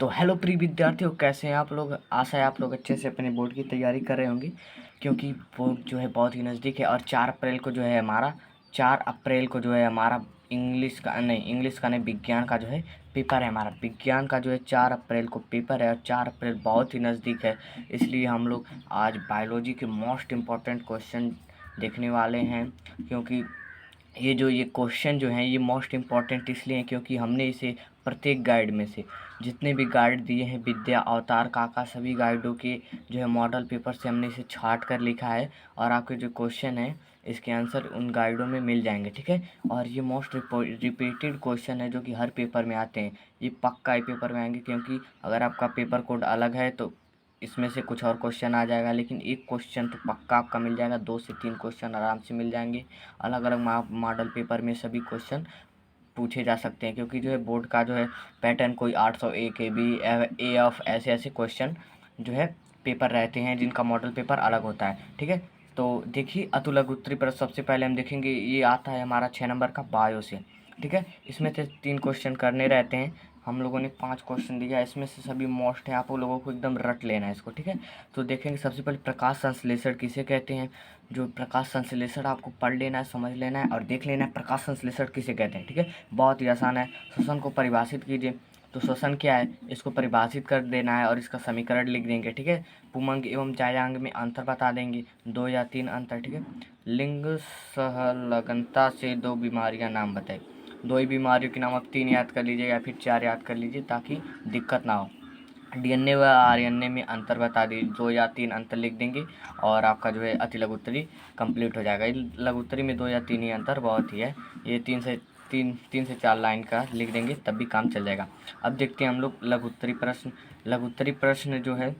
तो हेलो प्रिय विद्यार्थियों, कैसे हैं आप लोग। आशा है आप लोग अच्छे से अपने बोर्ड की तैयारी कर रहे होंगे, क्योंकि बोर्ड जो है बहुत ही नज़दीक है। और 4 अप्रैल को जो है हमारा 4 अप्रैल को जो है हमारा इंग्लिश का नहीं, विज्ञान का जो है पेपर है। हमारा विज्ञान का जो है 4 अप्रैल को पेपर है, और 4 अप्रैल बहुत ही नज़दीक है। इसलिए हम लोग आज बायोलॉजी के मोस्ट इम्पॉर्टेंट क्वेश्चन देखने वाले हैं। क्योंकि ये क्वेश्चन जो हैं ये मोस्ट इम्पॉर्टेंट इसलिए हैं क्योंकि हमने इसे प्रत्येक गाइड में से जितने भी गाइड दिए हैं, विद्या, अवतार, काका, सभी गाइडों के जो है मॉडल पेपर से हमने इसे छाट कर लिखा है। और आपके जो क्वेश्चन है इसके आंसर उन गाइडों में मिल जाएंगे, ठीक है। और ये मोस्ट रिपीटेड क्वेश्चन है जो कि हर पेपर में आते हैं। ये पक्का ही पेपर में आएंगे, क्योंकि अगर आपका पेपर कोड अलग है तो इसमें से कुछ और क्वेश्चन आ जाएगा, लेकिन एक क्वेश्चन तो पक्का आपका मिल जाएगा। 2 से 3 क्वेश्चन आराम से मिल जाएंगे। अलग अलग मॉडल पेपर में सभी क्वेश्चन पूछे जा सकते हैं, क्योंकि जो है बोर्ड का जो है पैटर्न कोई 800 के बी ए ऑफ ऐसे ऐसे क्वेश्चन जो है पेपर रहते हैं, जिनका मॉडल पेपर अलग होता है, ठीक है। तो देखिए अतुलक उत्तरी प्रश्न सबसे पहले हम देखेंगे। ये आता है हमारा 6 नंबर का बायो से, ठीक है। इसमें से 3 क्वेश्चन करने रहते हैं। हम लोगों ने 5 क्वेश्चन दिया, इसमें से सभी मोस्ट है। आप लोगों को एकदम रट लेना है इसको, ठीक है। तो देखेंगे सबसे पहले प्रकाश संश्लेषण किसे कहते हैं। जो प्रकाश संश्लेषण आपको पढ़ लेना है, समझ लेना है और देख लेना है प्रकाश संश्लेषण किसे कहते हैं, ठीक है। बहुत ही आसान है। श्वसन को परिभाषित कीजिए। तो श्वसन क्या है इसको परिभाषित कर देना है और इसका समीकरण लिख देंगे, ठीक है। पुमंग एवं जायांग में अंतर बता देंगे, 2 या 3 अंतर, ठीक है। लिंग सहलगनता से 2 बीमारियां नाम बताए। 2 ही बीमारियों के नाम आप 3 याद कर लीजिए या फिर 4 याद कर लीजिए, ताकि दिक्कत ना हो। डीएनए व आरएनए में अंतर बता दीजिए, 2 या 3 अंतर लिख देंगे और आपका जो है अति लघु उत्तरी कंप्लीट हो जाएगा। लघु उत्तरी में 2 या 3 ही अंतर बहुत ही है। ये 3 से 4 लाइन का लिख देंगे तब भी काम चल जाएगा। अब देखते हैं हम लोग लघु उत्तरी प्रश्न। लघु उत्तरी प्रश्न जो है,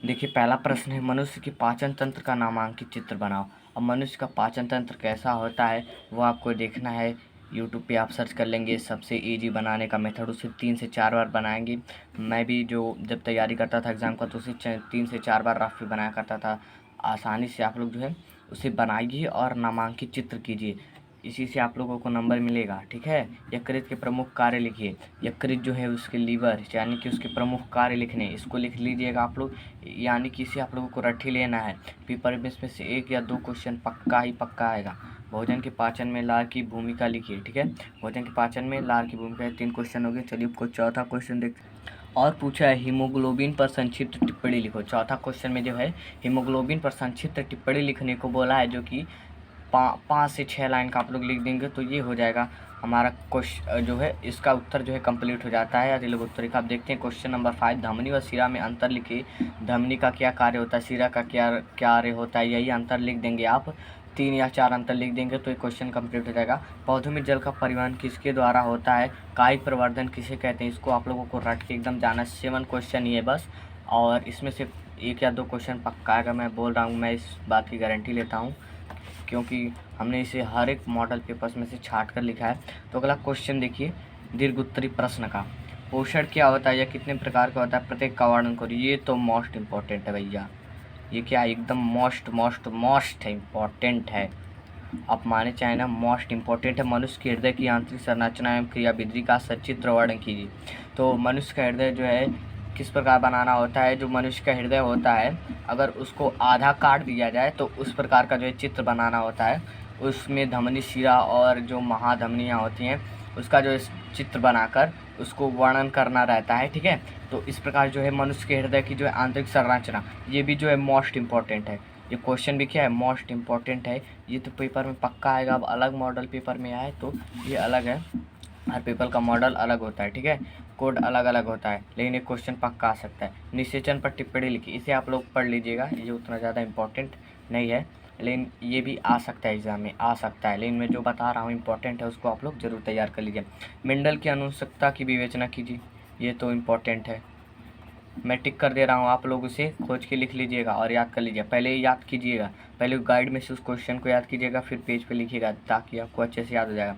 देखिए पहला प्रश्न है, मनुष्य के पाचन तंत्र का नामांकित चित्र बनाओ। अब मनुष्य का पाचन तंत्र कैसा होता है वो आपको देखना है। यूट्यूब पे आप सर्च कर लेंगे, सबसे इजी बनाने का मेथड, उसे 3 से 4 बार बनाएंगे। मैं भी जो जब तैयारी करता था एग्ज़ाम का तो उसे 3 से 4 बार रफ पे बनाया करता था। आसानी से आप लोग जो है उसे बनाइए और नामांकित चित्र कीजिए, इसी से आप लोगों को नंबर मिलेगा, ठीक है। यकृत के प्रमुख कार्य लिखिए। यकृत जो है उसके लीवर यानी कि उसके प्रमुख कार्य लिखने, इसको लिख लीजिएगा आप लोग, यानी कि इसे आप लोगों को रट ही लेना है। पेपर में इसमें से 1 या 2 क्वेश्चन पक्का ही पक्का आएगा। भोजन के पाचन में लार की भूमिका लिखिए, ठीक है। भोजन के पाचन में लार की भूमिका, 3 क्वेश्चन हो गए। चलिए आपको चौथा क्वेश्चन देखते हैं। और पूछा है हीमोग्लोबिन पर संक्षिप्त टिप्पणी लिखो। चौथा क्वेश्चन में जो है हीमोग्लोबिन पर संक्षिप्त टिप्पणी लिखने को बोला है, जो कि 5 से 6 लाइन का आप लोग लिख देंगे तो ये हो जाएगा हमारा क्वेश्चन जो है, इसका उत्तर जो है कंप्लीट हो जाता है अति लघु उत्तरी का। आप देखते हैं क्वेश्चन नंबर 5, धमनी व शिरा में अंतर लिखिए। धमनी का क्या कार्य होता है, शिरा का क्या कार्य होता है, यही अंतर लिख देंगे आप। 3 या 4 अंतर लिख देंगे तो ये क्वेश्चन कंप्लीट हो जाएगा। पौधों में जल का परिवहन किसके द्वारा होता है, कायिक प्रवर्धन किसे कहते हैं, इसको आप लोगों को रट के एकदम जाना। 7 क्वेश्चन ही है बस, और इसमें से 1 या 2 क्वेश्चन पक्का आएगा, मैं बोल रहा हूँ, मैं इस बात की गारंटी लेता हूँ, क्योंकि हमने इसे हर एक मॉडल पेपर्स में से छाट कर लिखा है। तो अगला क्वेश्चन देखिए, दीर्घ उत्तरी प्रश्न का, पोषण क्या होता है या कितने प्रकार का होता है, प्रत्येक का वर्णन करिए। ये तो मोस्ट इम्पोर्टेंट है भैया, ये क्या एकदम मोस्ट है, इम्पोर्टेंट है। आप माने चाहे ना, मोस्ट इम्पोर्टेंट है। मनुष्य के हृदय की आंतरिक संरचना एवं क्रियाविधि का सचित्र वर्णन कीजिए। तो मनुष्य का हृदय जो है किस प्रकार बनाना होता है, जो मनुष्य का हृदय होता है अगर उसको आधा काट दिया जाए तो उस प्रकार का जो है चित्र बनाना होता है। उसमें धमनी, शिरा और जो महाधमनियाँ होती हैं उसका जो चित्र बनाकर उसको वर्णन करना रहता है, ठीक है। तो इस प्रकार जो है मनुष्य के हृदय की जो है आंतरिक संरचना, ये भी जो है मोस्ट इम्पॉर्टेंट है। ये क्वेश्चन भी क्या है, मोस्ट इम्पॉर्टेंट है। ये तो पेपर में पक्का आएगा। अब अलग मॉडल पेपर में आए तो ये अलग है, हर पेपर का मॉडल अलग होता है, ठीक है। कोड अलग अलग होता है, लेकिन एक क्वेश्चन पक्का आ सकता है। निषेचन पर टिप्पणी लिखी, इसे आप लोग पढ़ लीजिएगा, ये उतना ज़्यादा इम्पोर्टेंट नहीं है, लेकिन ये भी आ सकता है, एग्जाम में आ सकता है। लेकिन मैं जो बता रहा हूँ इम्पोर्टेंट है, उसको आप लोग जरूर तैयार कर लीजिए। मेंडल की अनुवंशिकता की विवेचना कीजिए, ये तो इम्पोर्टेंट है, मैं टिक कर दे रहा हूँ, आप लोग उसे खोज के लिख लीजिएगा और याद कर लीजिए। पहले याद कीजिएगा, पहले गाइड में से उस क्वेश्चन को याद कीजिएगा, फिर पेज पे लिखिएगा ताकि आपको अच्छे से याद हो जाएगा।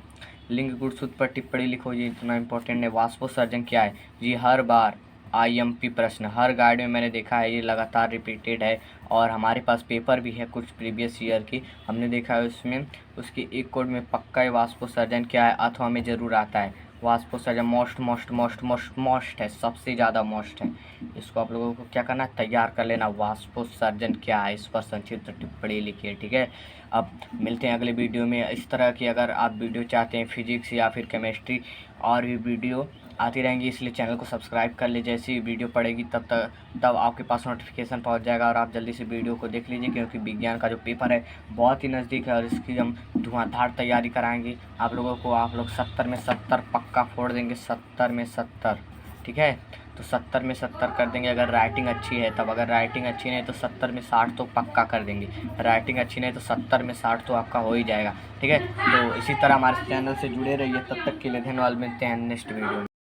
लिंग गुणसूत्र पर टिप्पणी लिखो, ये इतना इंपॉर्टेंट है। वाष्पोत्सर्जन क्या है, जी हर बार आईएमपी प्रश्न हर गाइड में मैंने देखा है, ये लगातार रिपीटेड है। और हमारे पास पेपर भी है कुछ प्रीवियस ईयर की, हमने देखा है उसमें उसके एक कोड में पक्का है वाष्पोत्सर्जन क्या है, अथवा में ज़रूर आता है। वाष्पोत्सर्जन most most most most most है, सबसे ज़्यादा मोस्ट है। इसको आप लोगों को क्या करना है, तैयार कर लेना। वाष्पोत्सर्जन क्या है, इस पर संक्षिप्त टिप्पणी लिखिए, ठीक है। अब मिलते हैं अगले वीडियो में। इस तरह की अगर आप वीडियो चाहते हैं फिजिक्स या फिर केमिस्ट्री और भी वीडियो आती रहेंगी, इसलिए चैनल को सब्सक्राइब कर लीजिए। जैसी वीडियो पड़ेगी तब आपके पास नोटिफिकेशन पहुंच जाएगा और आप जल्दी से वीडियो को देख लीजिए, क्योंकि विज्ञान का जो पेपर है बहुत ही नज़दीक है और इसकी हम धुआंधार तैयारी कराएंगे आप लोगों को। आप लोग 70 में 70 पक्का फोड़ देंगे, 70 में 70, ठीक है। तो 70 में 70 कर देंगे अगर राइटिंग अच्छी है तब। अगर राइटिंग अच्छी नहीं तो 70 में 60 तो पक्का कर देंगे। राइटिंग अच्छी नहीं तो 70 में 60 तो आपका हो ही जाएगा, ठीक है। तो इसी तरह हमारे चैनल से जुड़े रहिए। तब तक के लिए धन्यवाद, मिलते हैं नेक्स्ट वीडियो में।